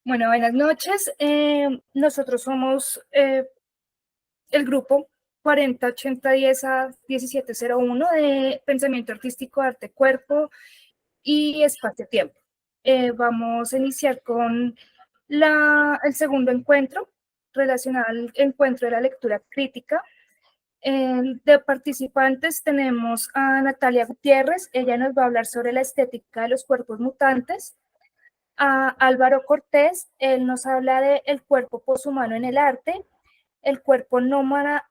Bueno, buenas noches. Nosotros somos el grupo 408010 a 1701 de Pensamiento Artístico, Arte, Cuerpo y Espacio-Tiempo. Vamos a iniciar con el segundo encuentro relacionado al encuentro de la lectura crítica. De participantes tenemos a Natalia Gutiérrez. Ella nos va a hablar sobre la estética de los cuerpos mutantes. A Álvaro Cortés, él nos habla de el cuerpo poshumano en el arte, el cuerpo nómada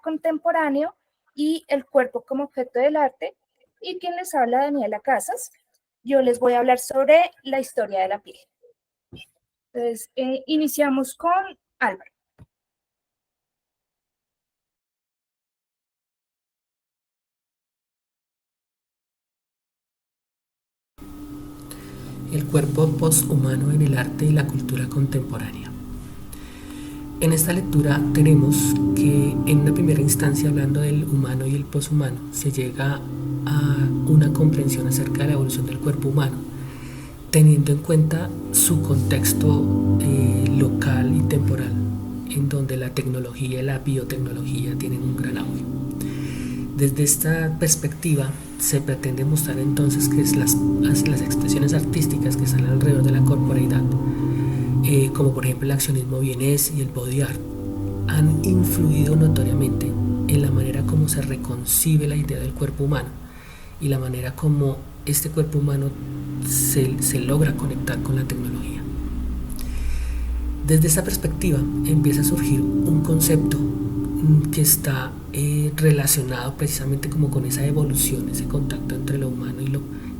contemporáneo y el cuerpo como objeto del arte. Y quien les habla, Daniela Casas. Yo les voy a hablar sobre la historia de la piel. Entonces, iniciamos con Álvaro. El cuerpo poshumano en el arte y la cultura contemporánea. En esta lectura tenemos que en una primera instancia, hablando del humano y el poshumano, se llega a una comprensión acerca de la evolución del cuerpo humano, teniendo en cuenta su contexto local y temporal, en donde la tecnología y la biotecnología tienen un gran auge. Desde esta perspectiva se pretende mostrar entonces que las expresiones artísticas que están alrededor de la corporeidad, como por ejemplo el accionismo vienés y el body art, han influido notoriamente en la manera como se reconcibe la idea del cuerpo humano y la manera como este cuerpo humano se logra conectar con la tecnología. Desde esta perspectiva empieza a surgir un concepto que está relacionado precisamente como con esa evolución, ese contacto entre lo humano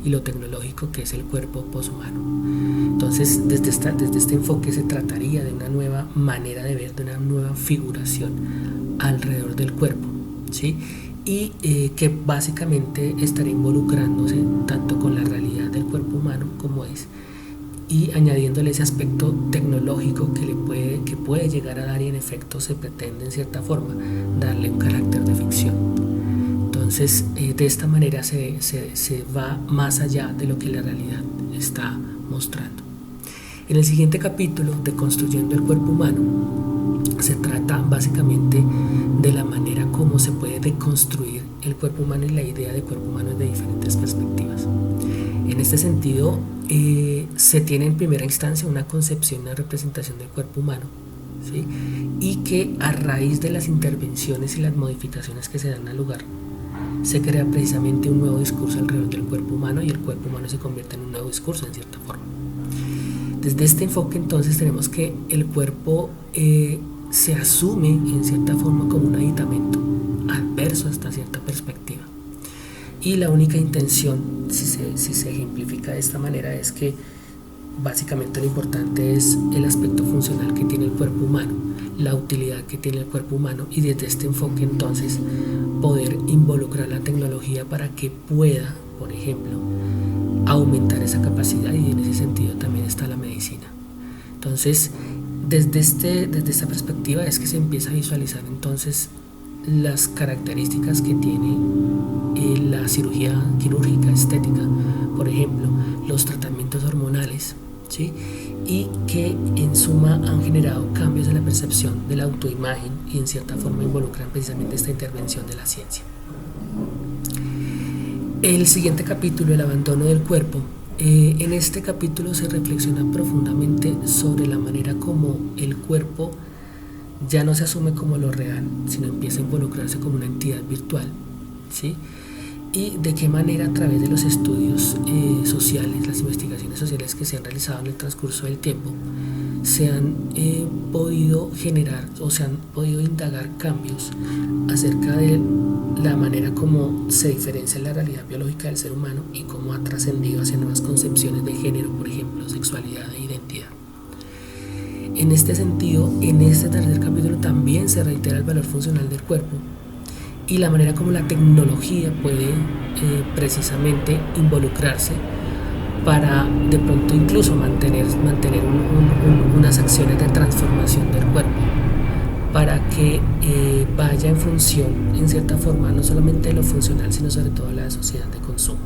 y lo tecnológico, que es el cuerpo poshumano. Entonces, desde este enfoque se trataría de una nueva manera de ver, de una nueva figuración alrededor del cuerpo, ¿sí? Y que básicamente estaría involucrándose tanto con la realidad del cuerpo humano como es, y añadiéndole ese aspecto tecnológico que puede llegar a dar, y en efecto se pretende en cierta forma darle un carácter de ficción. Entonces, de esta manera se va más allá de lo que la realidad está mostrando. En el siguiente capítulo de Construyendo el Cuerpo Humano se trata básicamente de la manera como se puede deconstruir el cuerpo humano y la idea de cuerpo humano desde diferentes perspectivas. En este sentido, se tiene en primera instancia una concepción, una representación del cuerpo humano, ¿sí? Y que a raíz de las intervenciones y las modificaciones que se dan al lugar, se crea precisamente un nuevo discurso alrededor del cuerpo humano, y el cuerpo humano se convierte en un nuevo discurso en cierta forma. Desde este enfoque entonces tenemos que el cuerpo se asume en cierta forma como un aditamento adverso hasta cierta perspectiva. Y la única intención, si se ejemplifica de esta manera, es que básicamente lo importante es el aspecto funcional que tiene el cuerpo humano, la utilidad que tiene el cuerpo humano, y desde este enfoque entonces poder involucrar la tecnología para que pueda, por ejemplo, aumentar esa capacidad, y en ese sentido también está la medicina. Entonces, desde esta perspectiva es que se empieza a visualizar entonces las características que tiene la cirugía quirúrgica estética, por ejemplo, los tratamientos hormonales, ¿sí? Y que en suma han generado cambios en la percepción de la autoimagen, y en cierta forma involucran precisamente esta intervención de la ciencia. El siguiente capítulo, el abandono del cuerpo. En este capítulo se reflexiona profundamente sobre la manera como el cuerpo ya no se asume como lo real, sino empieza a involucrarse como una entidad virtual, ¿sí? Y de qué manera, a través de los estudios sociales, las investigaciones sociales que se han realizado en el transcurso del tiempo, se han podido generar o se han podido indagar cambios acerca de la manera como se diferencia la realidad biológica del ser humano y cómo ha trascendido hacia nuevas concepciones de género, por ejemplo, sexualidad e identidad. En este sentido, en este tercer capítulo también se reitera el valor funcional del cuerpo y la manera como la tecnología puede precisamente involucrarse para de pronto incluso mantener unas acciones de transformación del cuerpo, para que vaya en función, en cierta forma, no solamente de lo funcional, sino sobre todo de la sociedad de consumo.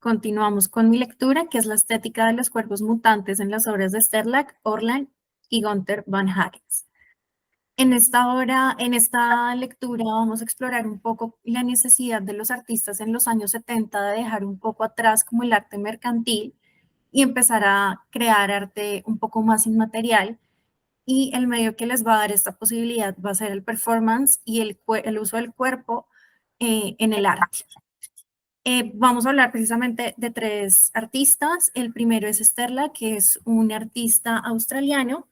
continuamos con mi lectura, que es la estética de los cuerpos mutantes en las obras de Sterlack, Orlan y Gunther von Hagens. En esta lectura vamos a explorar un poco la necesidad de los artistas en los años 70 de dejar un poco atrás como el arte mercantil y empezar a crear arte un poco más inmaterial. Y el medio que les va a dar esta posibilidad va a ser el performance y el uso del cuerpo en el arte. Vamos a hablar precisamente de tres artistas. El primero es Sterlack, que es un artista australiano,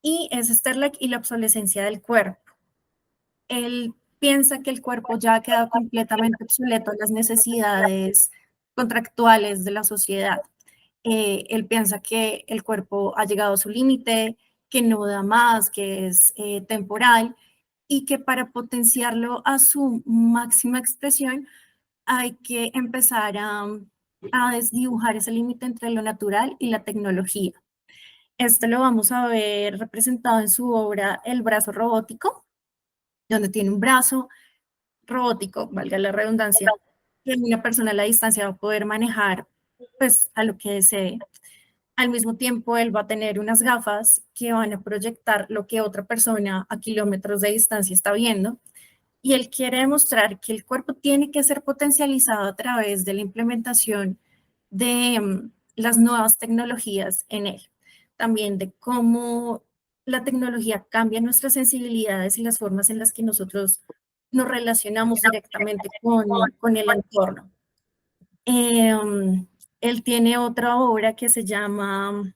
y es Sterlack y la obsolescencia del cuerpo. Él piensa que el cuerpo ya ha quedado completamente obsoleto a las necesidades contractuales de la sociedad. Él piensa que el cuerpo ha llegado a su límite, que no da más, que es temporal y que para potenciarlo a su máxima expresión hay que empezar a desdibujar ese límite entre lo natural y la tecnología. Esto lo vamos a ver representado en su obra El brazo robótico, donde tiene un brazo robótico, valga la redundancia, que una persona a la distancia va a poder manejar pues a lo que desee. Al mismo tiempo, él va a tener unas gafas que van a proyectar lo que otra persona a kilómetros de distancia está viendo. Y él quiere demostrar que el cuerpo tiene que ser potencializado a través de la implementación de las nuevas tecnologías en él. También de cómo la tecnología cambia nuestras sensibilidades y las formas en las que nosotros nos relacionamos directamente con el entorno. Él tiene otra obra que se llama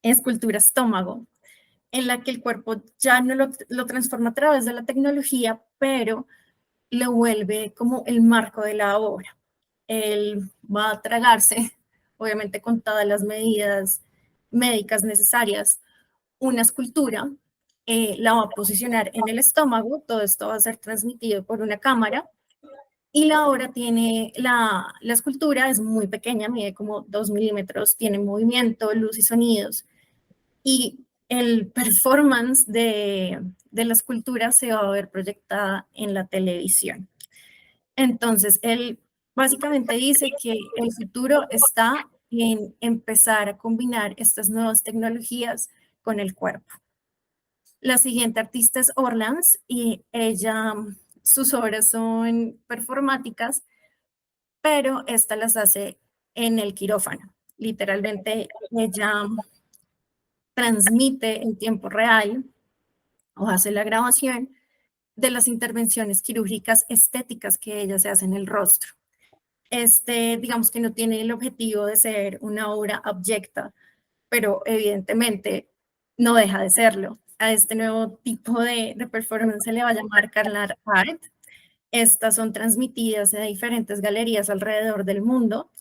Escultura Estómago, en la que el cuerpo ya no lo transforma a través de la tecnología, pero lo vuelve como el marco de la obra. Él va a tragarse, obviamente con todas las medidas médicas necesarias, una escultura, la va a posicionar en el estómago, todo esto va a ser transmitido por una cámara, y la obra tiene, la escultura es muy pequeña, mide como 2 milímetros, tiene movimiento, luz y sonidos, y el performance de la escultura se va a ver proyectada en la televisión. Entonces, él básicamente dice que el futuro está en empezar a combinar estas nuevas tecnologías con el cuerpo. La siguiente artista es Orlans y ella, sus obras son performáticas, pero esta las hace en el quirófano. Literalmente, ella transmite en tiempo real o hace la grabación de las intervenciones quirúrgicas estéticas que ella se hace en el rostro. Digamos que no tiene el objetivo de ser una obra abyecta, pero evidentemente no deja de serlo. A este nuevo tipo de performance se le va a llamar Carnal Art. Estas son transmitidas en diferentes galerías alrededor del mundo,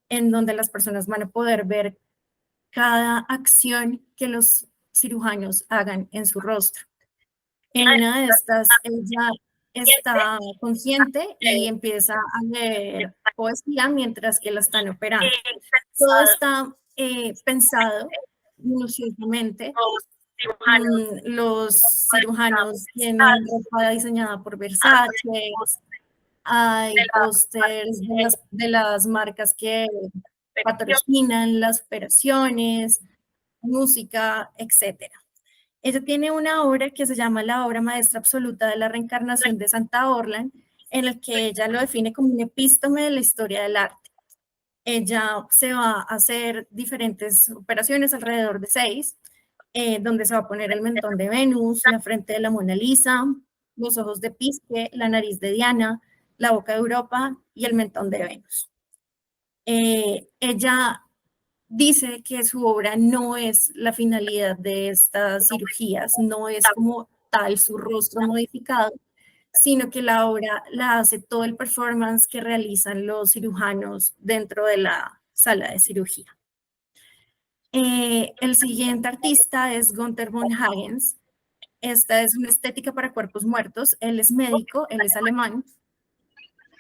en donde las personas van a poder ver cada acción que los cirujanos hagan en su rostro. En una de estas, ella está consciente y empieza a leer poesía mientras que la están operando. Todo está pensado minuciosamente. Los cirujanos tienen ropa diseñada por Versace, hay pósters de las marcas que patrocinan las operaciones, música, etc. Ella tiene una obra que se llama La obra maestra absoluta de la reencarnación de Santa Orlan, en la que ella lo define como un epístome de la historia del arte. Ella se va a hacer diferentes operaciones, alrededor de 6, donde se va a poner el mentón de Venus, la frente de la Mona Lisa, los ojos de Pisque, la nariz de Diana, la boca de Europa y el mentón de Venus. Ella dice que su obra no es la finalidad de estas cirugías, no es como tal su rostro modificado, sino que la obra la hace todo el performance que realizan los cirujanos dentro de la sala de cirugía. El siguiente artista es Gunther von Hagens. Esta es una estética para cuerpos muertos. Él es médico, él es alemán,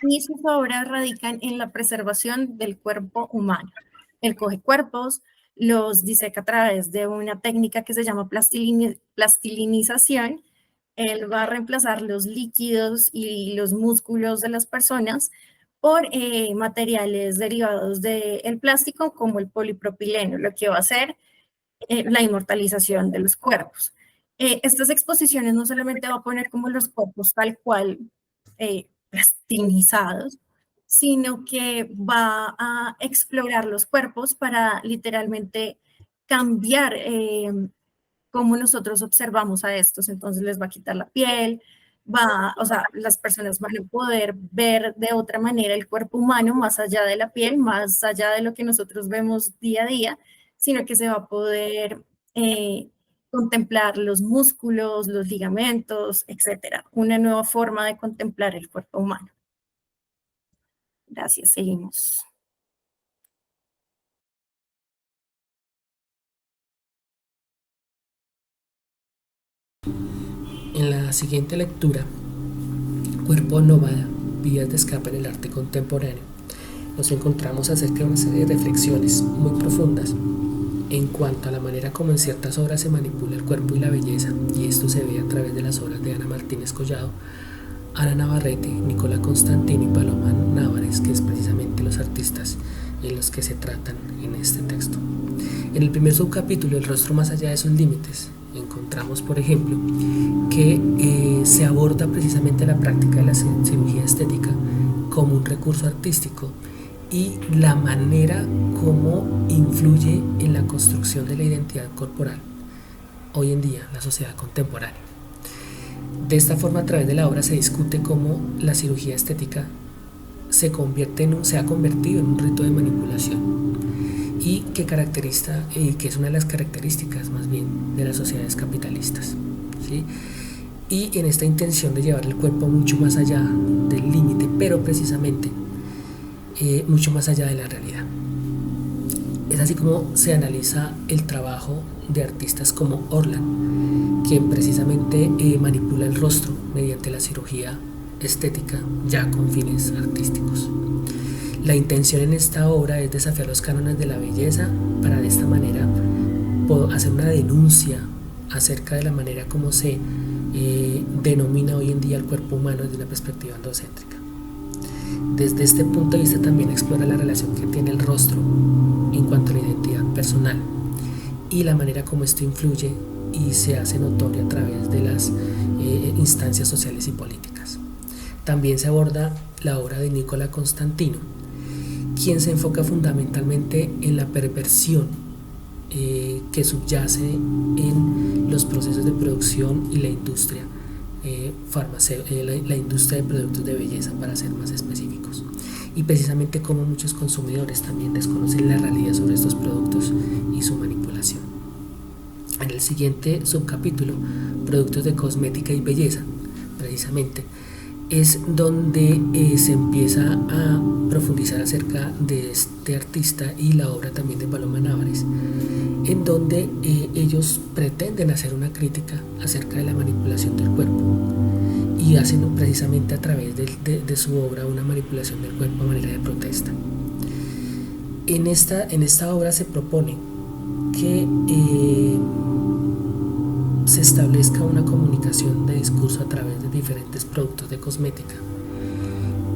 y sus obras radican en la preservación del cuerpo humano. Él coge cuerpos, los diseca a través de una técnica que se llama plastilinización. Él va a reemplazar los líquidos y los músculos de las personas por materiales derivados del plástico como el polipropileno, lo que va a hacer la inmortalización de los cuerpos. Estas exposiciones no solamente va a poner como los cuerpos tal cual plastinizados, sino que va a explorar los cuerpos para literalmente cambiar cómo nosotros observamos a estos. Entonces les va a quitar la piel, o sea, las personas van a poder ver de otra manera el cuerpo humano más allá de la piel, más allá de lo que nosotros vemos día a día, sino que se va a poder contemplar los músculos, los ligamentos, etcétera. Una nueva forma de contemplar el cuerpo humano. Gracias, seguimos. En la siguiente lectura, Cuerpo nómada, vías de escape en el arte contemporáneo, nos encontramos acerca de una serie de reflexiones muy profundas en cuanto a la manera como en ciertas obras se manipula el cuerpo y la belleza, y esto se ve a través de las obras de Ana Martínez Collado, Ana Navarrete, Nicola Constantino y Paloma Návares, que es precisamente los artistas en los que se tratan en este texto. En el primer subcapítulo, El rostro más allá de sus límites, encontramos, por ejemplo, que se aborda precisamente la práctica de la cirugía estética como un recurso artístico y la manera como influye en la construcción de la identidad corporal hoy en día, la sociedad contemporánea. De esta forma, a través de la obra se discute cómo la cirugía estética se ha convertido en un rito de manipulación y que es una de las características más bien de las sociedades capitalistas, ¿sí? Y en esta intención de llevar el cuerpo mucho más allá del límite, pero precisamente mucho más allá de la realidad. Es así como se analiza el trabajo de artistas como Orlan, quien precisamente manipula el rostro mediante la cirugía estética ya con fines artísticos. La intención en esta obra es desafiar los cánones de la belleza para de esta manera hacer una denuncia acerca de la manera como se denomina hoy en día el cuerpo humano desde una perspectiva androcéntrica. Desde este punto de vista también explora la relación que tiene el rostro en cuanto a la identidad personal y la manera como esto influye y se hace notorio a través de las instancias sociales y políticas. También se aborda la obra de Nicola Constantino, quien se enfoca fundamentalmente en la perversión que subyace en los procesos de producción y la industria la industria de productos de belleza, para ser más específicos, y precisamente como muchos consumidores también desconocen la realidad sobre estos productos y su manipulación. En el siguiente subcapítulo, Productos de cosmética y belleza, precisamente es donde se empieza a profundizar acerca de este artista y la obra también de Paloma Návares, en donde ellos pretenden hacer una crítica acerca de la manipulación del cuerpo y hacen precisamente a través de su obra una manipulación del cuerpo a manera de protesta. En esta obra se propone que se establezca una comunicación de discurso a través de diferentes productos de cosmética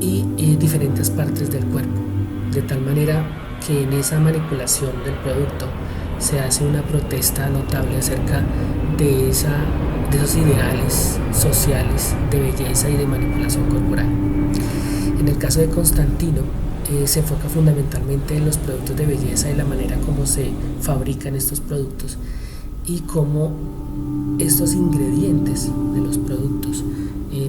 y diferentes partes del cuerpo, de tal manera que en esa manipulación del producto se hace una protesta notable acerca de esos ideales sociales de belleza y de manipulación corporal. En el caso de Constantino, se enfoca fundamentalmente en los productos de belleza y la manera como se fabrican estos productos y cómo estos ingredientes de los productos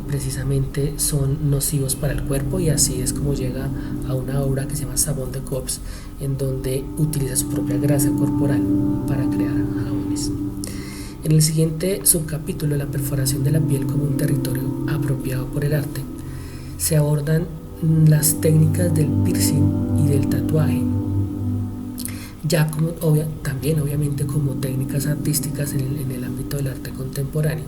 precisamente son nocivos para el cuerpo, y así es como llega a una obra que se llama Savon de Corps, en donde utiliza su propia grasa corporal para crear jabones. En el siguiente subcapítulo, La perforación de la piel como un territorio apropiado por el arte, se abordan las técnicas del piercing y del tatuaje, ya como también obviamente como técnicas artísticas en el ámbito del arte contemporáneo,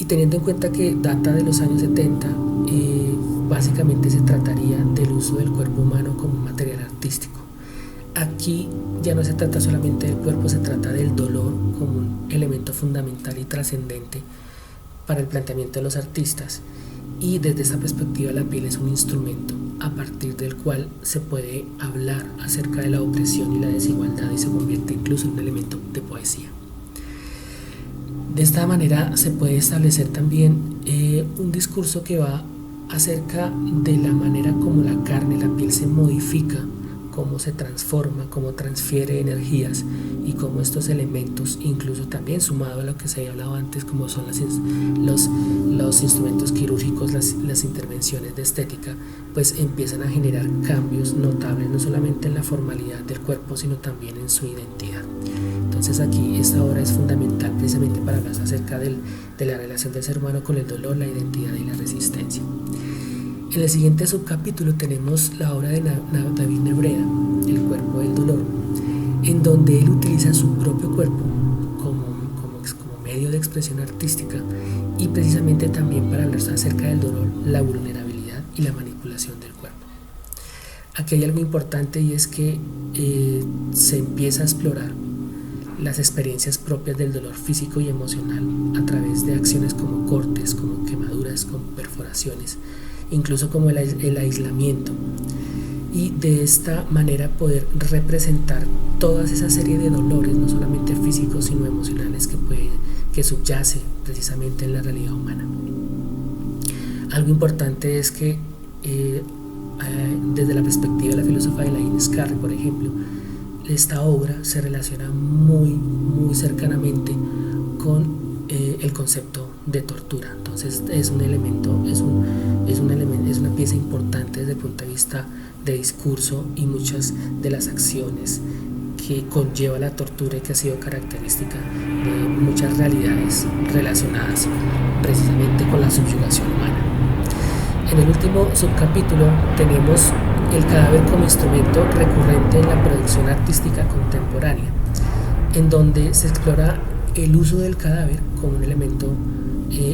y teniendo en cuenta que data de los años 70, básicamente se trataría del uso del cuerpo humano como un material artístico. Aquí ya no se trata solamente del cuerpo, se trata del dolor como un elemento fundamental y trascendente para el planteamiento de los artistas, y desde esa perspectiva la piel es un instrumento a partir del cual se puede hablar acerca de la opresión y la desigualdad y se convierte incluso en un elemento de poesía. De esta manera se puede establecer también un discurso que va acerca de la manera como la carne, la piel se modifica, cómo se transforma, cómo transfiere energías y cómo estos elementos, incluso también sumado a lo que se había hablado antes, como son los instrumentos quirúrgicos, las intervenciones de estética, pues empiezan a generar cambios notables, no solamente en la formalidad del cuerpo, sino también en su identidad. Entonces aquí esta obra es fundamental precisamente para hablar acerca de la relación del ser humano con el dolor, la identidad y la resistencia. En el siguiente subcapítulo tenemos la obra de David Nebreda, El cuerpo del dolor, en donde él utiliza su propio cuerpo como medio de expresión artística y precisamente también para hablar acerca del dolor, la vulnerabilidad y la manipulación del cuerpo. Aquí hay algo importante y es que se empieza a explorar las experiencias propias del dolor físico y emocional a través de acciones como cortes, como quemaduras, como perforaciones, incluso como el aislamiento, y de esta manera poder representar toda esa serie de dolores, no solamente físicos sino emocionales que subyace precisamente en la realidad humana. Algo importante es que desde la perspectiva de la filósofa Elaine Scarry, por ejemplo, esta obra se relaciona muy cercanamente con el concepto de tortura. Entonces es una pieza importante desde el punto de vista de discurso y muchas de las acciones que conlleva la tortura y que ha sido característica de muchas realidades relacionadas precisamente con la subyugación humana. En el último subcapítulo tenemos el cadáver como instrumento recurrente en la producción artística contemporánea, en donde se explora el uso del cadáver como un elemento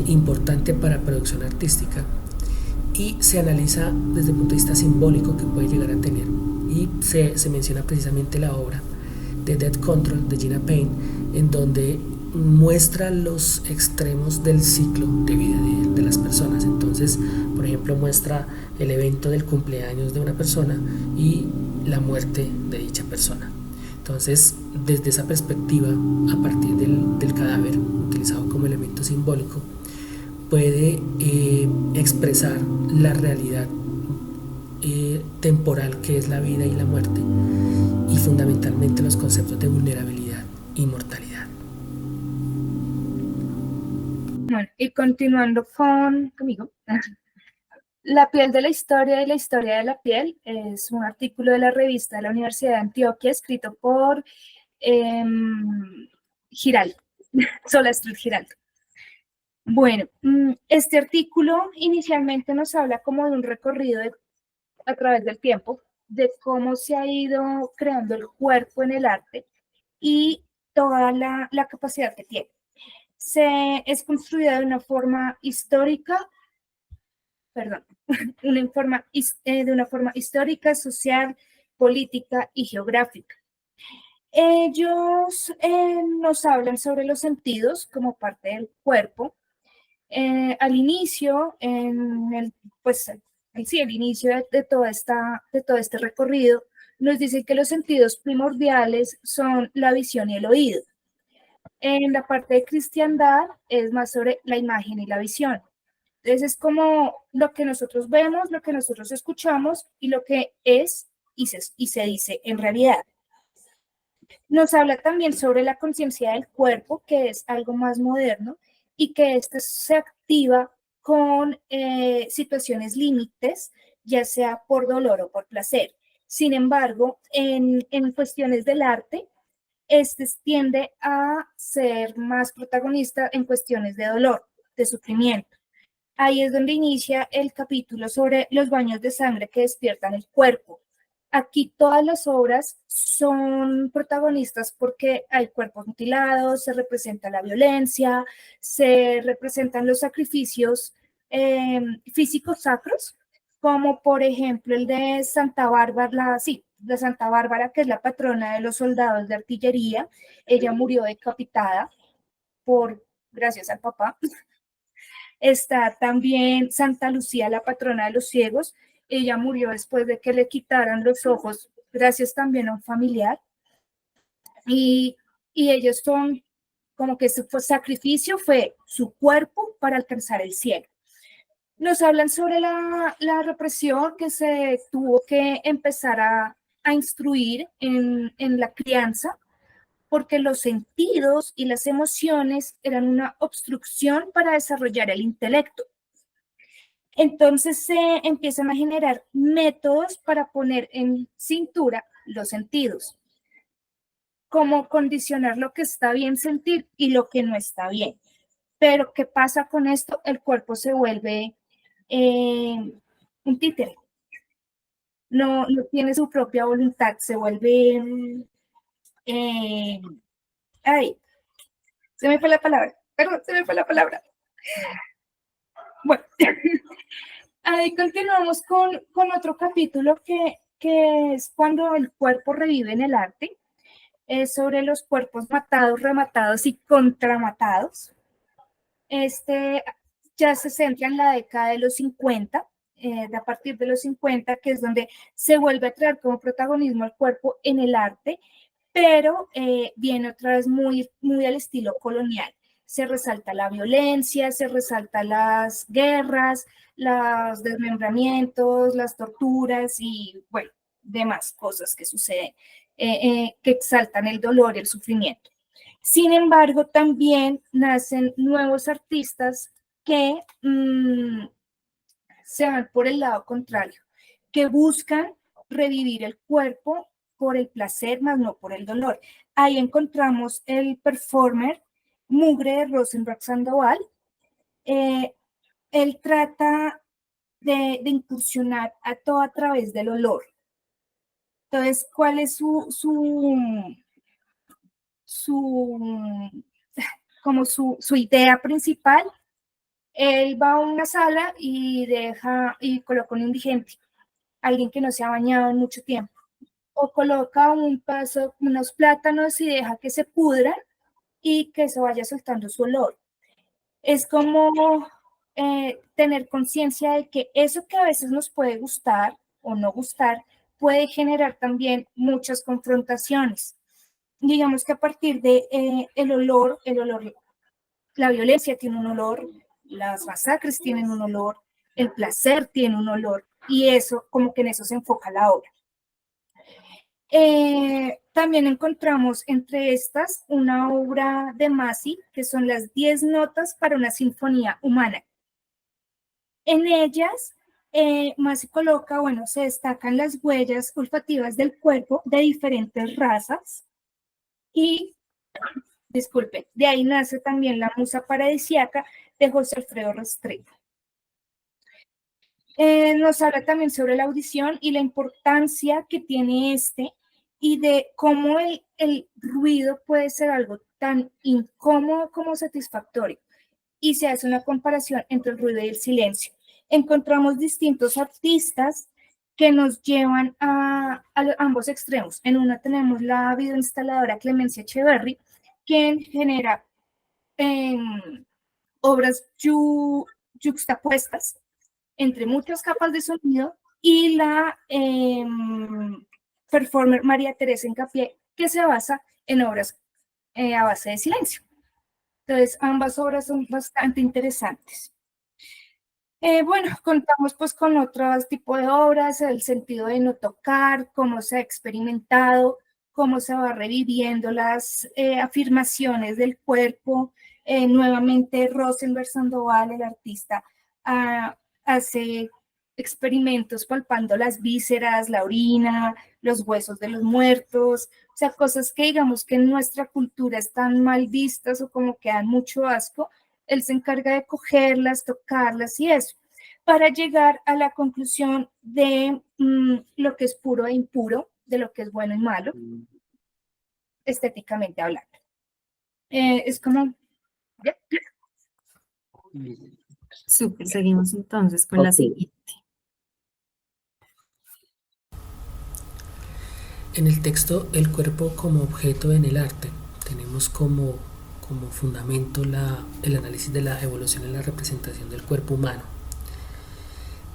importante para producción artística y se analiza desde el punto de vista simbólico que puede llegar a tener, y se menciona precisamente la obra de Death Control de Gina Payne, en donde muestra los extremos del ciclo de vida de las personas. Entonces, por ejemplo, muestra el evento del cumpleaños de una persona y la muerte de dicha persona. Entonces, desde esa perspectiva, a partir del cadáver utilizado como elemento simbólico, puede expresar la realidad temporal que es la vida y la muerte, y fundamentalmente los conceptos de vulnerabilidad y mortalidad. Bueno, y continuando conmigo, La piel de la historia y la historia de la piel es un artículo de la revista de la Universidad de Antioquia escrito por Giraldo, Sola Street Giraldo. Bueno, este artículo inicialmente nos habla como de un recorrido a través del tiempo, de cómo se ha ido creando el cuerpo en el arte y toda la capacidad que tiene. Es construida de una forma histórica, de una forma histórica, social, política y geográfica. Ellos nos hablan sobre los sentidos como parte del cuerpo. Al inicio, el inicio de todo este recorrido, nos dicen que los sentidos primordiales son la visión y el oído. En la parte de cristiandad es más sobre la imagen y la visión. Entonces es como lo que nosotros vemos, lo que nosotros escuchamos y lo que es y se dice en realidad. Nos habla también sobre la conciencia del cuerpo, que es algo más moderno y que se activa con situaciones límites, ya sea por dolor o por placer. Sin embargo, en cuestiones del arte, tiende a ser más protagonista en cuestiones de dolor, de sufrimiento. Ahí es donde inicia el capítulo sobre los baños de sangre que despiertan el cuerpo. Aquí todas las obras son protagonistas porque hay cuerpos mutilados, se representa la violencia, se representan los sacrificios físicos sacros, como por ejemplo el de Santa Bárbara, de Santa Bárbara, que es la patrona de los soldados de artillería. Ella murió decapitada gracias al papá. Está también Santa Lucía, la patrona de los ciegos. Ella murió después de que le quitaran los ojos, gracias también a un familiar. Y ellos son como que su sacrificio fue su cuerpo para alcanzar el cielo. Nos hablan sobre la represión que se tuvo que empezar a instruir en la crianza, porque los sentidos y las emociones eran una obstrucción para desarrollar el intelecto. Entonces se empiezan a generar métodos para poner en cintura los sentidos, como condicionar lo que está bien sentir y lo que no está bien. Pero ¿qué pasa con esto? El cuerpo se vuelve un títere. No tiene su propia voluntad, se vuelve... ay, se me fue la palabra. Perdón, se me fue la palabra. Bueno, ahí continuamos con otro capítulo que es cuando el cuerpo revive en el arte, sobre los cuerpos matados, rematados y contramatados. Ya se centra en la década de los 50, a partir de los 50, que es donde se vuelve a traer como protagonismo el cuerpo en el arte, pero viene otra vez muy, muy al estilo colonial. Se resalta la violencia, se resalta las guerras, los desmembramientos, las torturas y, bueno, demás cosas que suceden, que exaltan el dolor y el sufrimiento. Sin embargo, también nacen nuevos artistas que se van por el lado contrario, que buscan revivir el cuerpo por el placer, más no por el dolor. Ahí encontramos el performer Mugre de Rosenberg Sandoval. Él trata de incursionar a todo a través del olor. Entonces, ¿cuál es su idea principal? Él va a una sala y coloca un indigente, alguien que no se ha bañado en mucho tiempo, o coloca unos plátanos y deja que se pudran y que se vaya soltando su olor. Es como tener conciencia de que eso que a veces nos puede gustar o no gustar puede generar también muchas confrontaciones. Digamos que a partir de el olor, la violencia tiene un olor, las masacres tienen un olor, el placer tiene un olor, y eso, como que en eso se enfoca la obra. También encontramos entre estas una obra de Masi, que son las 10 notas para una sinfonía humana. En ellas, Masi coloca, se destacan las huellas olfativas del cuerpo de diferentes razas y, disculpe, de ahí nace también la musa paradisíaca de José Alfredo Restrepo. Nos habla también sobre la audición y la importancia que tiene y de cómo el ruido puede ser algo tan incómodo como satisfactorio. Y se hace una comparación entre el ruido y el silencio. Encontramos distintos artistas que nos llevan a ambos extremos. En una tenemos la videoinstaladora Clemencia Echeverry, quien genera obras yuxtapuestas entre muchas capas de sonido, y la performer María Teresa Encapié, que se basa en obras a base de silencio. Entonces, ambas obras son bastante interesantes. Contamos pues con otros tipos de obras, el sentido de no tocar, cómo se ha experimentado, cómo se va reviviendo las afirmaciones del cuerpo. Nuevamente, Rosenberg Sandoval, el artista, hace experimentos palpando las vísceras, la orina, los huesos de los muertos, o sea, cosas que digamos que en nuestra cultura están mal vistas o como que dan mucho asco. Él se encarga de cogerlas, tocarlas y eso, para llegar a la conclusión de lo que es puro e impuro, de lo que es bueno y malo, estéticamente hablando. Es como... ¿ya? Súper, seguimos entonces con la siguiente. En el texto, el cuerpo como objeto en el arte, tenemos como fundamento el análisis de la evolución en la representación del cuerpo humano.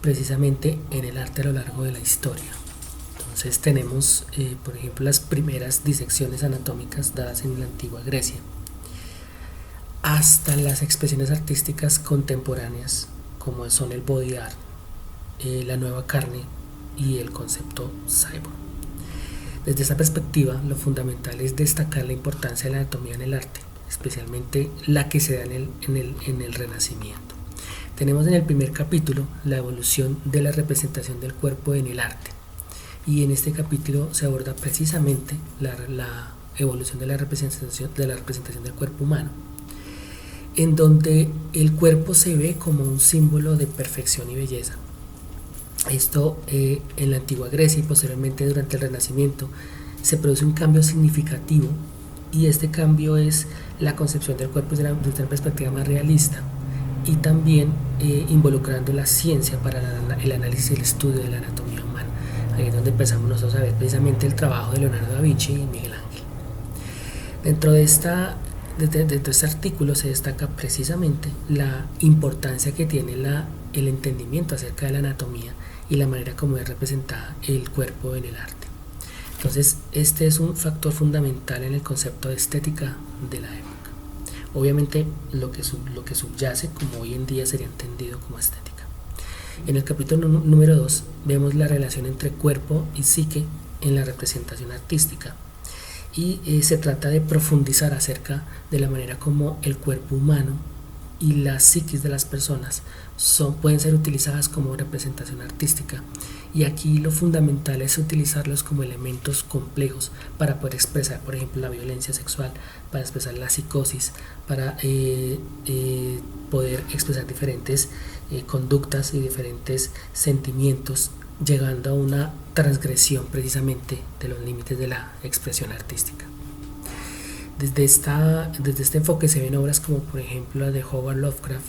precisamente en el arte a lo largo de la historia. Entonces tenemos, por ejemplo, las primeras disecciones anatómicas dadas en la antigua Grecia, hasta las expresiones artísticas contemporáneas, como son el body art, la nueva carne y el concepto cyborg. Desde esta perspectiva, lo fundamental es destacar la importancia de la anatomía en el arte, especialmente la que se da en el Renacimiento. Tenemos en el primer capítulo la evolución de la representación del cuerpo en el arte, y en este capítulo se aborda precisamente la evolución de la representación del cuerpo humano, en donde el cuerpo se ve como un símbolo de perfección y belleza. Esto en la antigua Grecia y posteriormente durante el Renacimiento se produce un cambio significativo, y este cambio es la concepción del cuerpo desde una perspectiva más realista, y también involucrando la ciencia para el análisis y el estudio de la anatomía humana. Ahí es donde empezamos nosotros a ver precisamente el trabajo de Leonardo da Vinci y Miguel Ángel. Dentro de este artículo se destaca precisamente la importancia que tiene el entendimiento acerca de la anatomía y la manera como es representada el cuerpo en el arte. Entonces, este es un factor fundamental en el concepto de estética de la época. Obviamente, lo que subyace, como hoy en día sería entendido como estética. En el capítulo número 2 vemos la relación entre cuerpo y psique en la representación artística, y se trata de profundizar acerca de la manera como el cuerpo humano y la psiquis de las personas pueden ser utilizadas como representación artística, y aquí lo fundamental es utilizarlos como elementos complejos para poder expresar, por ejemplo, la violencia sexual, para expresar la psicosis, para poder expresar diferentes conductas y diferentes sentimientos, llegando a una transgresión precisamente de los límites de la expresión artística. Desde este enfoque se ven obras como por ejemplo la de Howard Lovecraft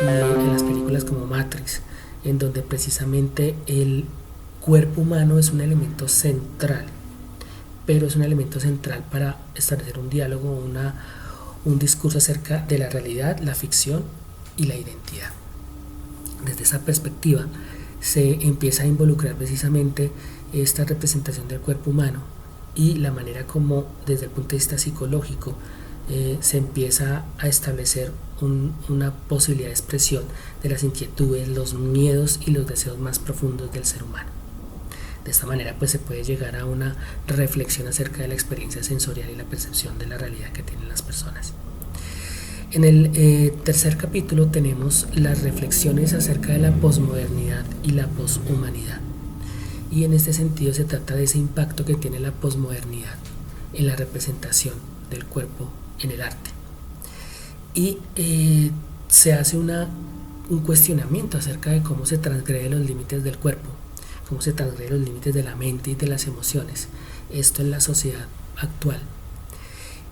y en las películas como Matrix, en donde precisamente el cuerpo humano es un elemento central, pero es un elemento central para establecer un diálogo, un discurso acerca de la realidad, la ficción y la identidad. Desde esa perspectiva se empieza a involucrar precisamente esta representación del cuerpo humano y la manera como desde el punto de vista psicológico se empieza a establecer una posibilidad de expresión de las inquietudes, los miedos y los deseos más profundos del ser humano. De esta manera pues se puede llegar a una reflexión acerca de la experiencia sensorial y la percepción de la realidad que tienen las personas. En el tercer capítulo tenemos las reflexiones acerca de la posmodernidad y la poshumanidad, y en este sentido se trata de ese impacto que tiene la posmodernidad en la representación del cuerpo en el arte, y se hace un cuestionamiento acerca de cómo se transgreden los límites del cuerpo, cómo se transgreden los límites de la mente y de las emociones, esto en la sociedad actual,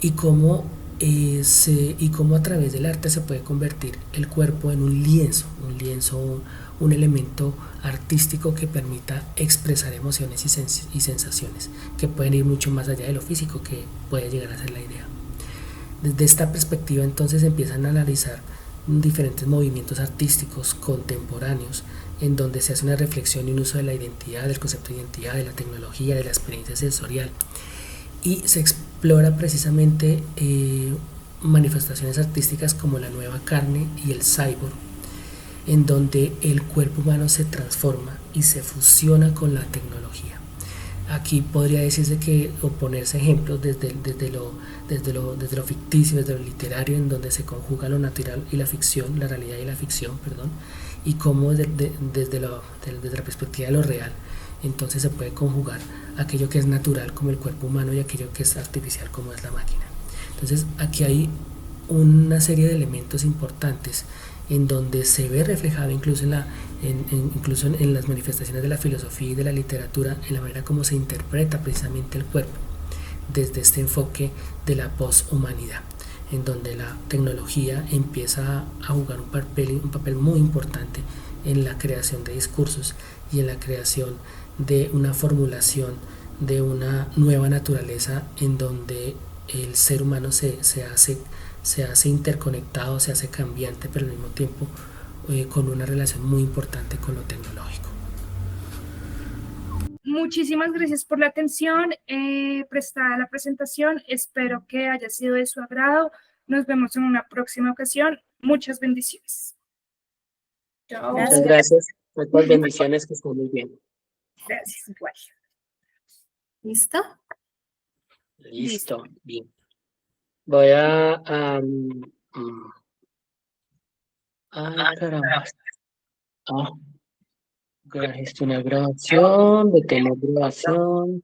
y cómo a través del arte se puede convertir el cuerpo en un lienzo, un elemento artístico que permita expresar emociones y sensaciones que pueden ir mucho más allá de lo físico, que puede llegar a ser la idea. Desde esta perspectiva entonces empiezan a analizar diferentes movimientos artísticos contemporáneos, en donde se hace una reflexión y un uso de la identidad, del concepto de identidad, de la tecnología, de la experiencia sensorial, y se explora precisamente manifestaciones artísticas como la nueva carne y el cyborg, en donde el cuerpo humano se transforma y se fusiona con la tecnología. Aquí podría decirse que, o ponerse ejemplos desde lo ficticio, desde lo literario, en donde se conjuga lo natural y la ficción, la realidad y la ficción, y cómo desde la perspectiva de lo real, entonces se puede conjugar aquello que es natural como el cuerpo humano y aquello que es artificial como es la máquina. Entonces aquí hay una serie de elementos importantes en donde se ve reflejado incluso en las manifestaciones de la filosofía y de la literatura, en la manera como se interpreta precisamente el cuerpo desde este enfoque de la poshumanidad, en donde la tecnología empieza a jugar un papel muy importante en la creación de discursos y en la creación de una formulación de una nueva naturaleza, en donde el ser humano se hace interconectado, se hace cambiante, pero al mismo tiempo con una relación muy importante con lo tecnológico. Muchísimas gracias por la atención prestada a la presentación. Espero que haya sido de su agrado. Nos vemos en una próxima ocasión. Muchas bendiciones. Chao. Muchas gracias. Muchas bendiciones, que estén muy bien. Gracias, igual. ¿Listo? Listo, bien. Voy a... ay, caramba. Gestionar grabación, detener grabación.